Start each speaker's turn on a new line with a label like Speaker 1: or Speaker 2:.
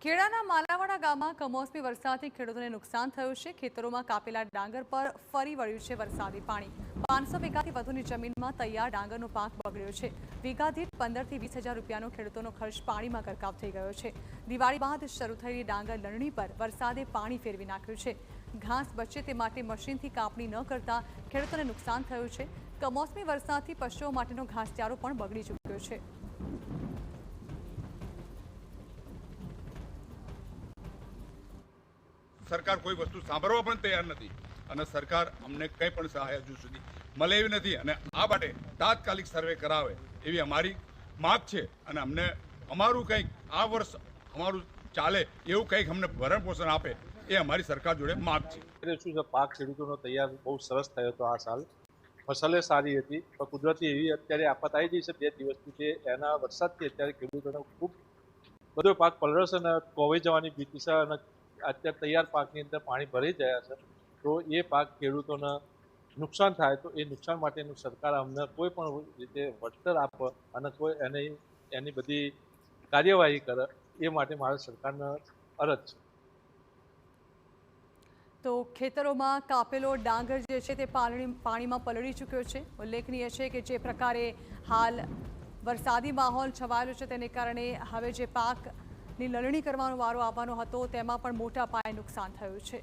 Speaker 1: ખેડાના માલાવાડા ગામમાં કમોસમી વરસાદથી ખેડૂતોને નુકસાન થયું છે। ખેતરોમાં કાપેલા ડાંગર પર ફરી વળ્યું છે વરસાદી પાણી। 500 વીઘાથી વધુની જમીનમાં તૈયાર ડાંગરનો પાક બગડ્યો છે। વીઘા દીઠ 15 થી 20 હજાર રૂપિયાનો ખેડૂતોનો ખર્ચ પાણીમાં ગરકાવ થઈ ગયો છે। દિવાળી બાદ શરૂ થયેલી ડાંગર લણણી પર વરસાદે પાણી ફેરવી નાખ્યું છે। ઘાસ બચે તે માટે મશીનથી કાપણી ન કરતા ખેડૂતોને નુકસાન થયું છે। કમોસમી વરસાદથી પશુઓ માટેનો ઘાસચારો પણ બગડી ચૂક્યો છે।
Speaker 2: સરકાર કોઈ વસ્તુ સાંભળવા પણ તૈયાર નથી અને સરકાર અમને કંઈ પણ સહાય હજુ સુધી મળે એવી નથી અને આ માટે તાત્કાલિક સર્વે કરાવે એવી અમારી માંગ છે અને અમને અમારું કંઈક આ વર્ષ અમારું ચાલે એવું કંઈક અમને ભરણ પોષણ આપે એ અમારી સરકાર જોડે માંગ છે।
Speaker 3: શું છે, પાક ખેડૂતોનો તૈયાર બહુ સરસ થયો હતો। આ સાલ ફસલે સારી હતી, પણ કુદરતી એવી અત્યારે આફત આવી ગઈ છે 2 દિવસથી કે એના વરસાદથી અત્યારે ખેડૂતોને ખૂબ બધો પાક પલળશે અને કોવાઈ જવાની ભીતિ છે અને અત્યારે તૈયાર પાકની અંદર પાણી ભરાઈ ગયા છે। તો એ પાક ખેડૂતોને નુકસાન થાય તો એ નુકસાન માટેનું સરકાર અમને કોઈ પણ રીતે વળતર આપે અને કોઈ એની બધી કાર્યવાહી કરે એ માટે મારે સરકારને અરજ છે।
Speaker 1: તો ખેતરોમાં કાપેલો ડાંગર જે છે તે પાણીમાં પલળી ચૂક્યો છે। ઉલ્લેખનીય છે કે જે પ્રકારે હાલ વરસાદી માહોલ છવાયેલો છે તેને કારણે હવે જે પાકની લણણી કરવાનો વારો આવવાનો હતો તેમાં પણ મોટા પાયે નુકસાન થયું છે।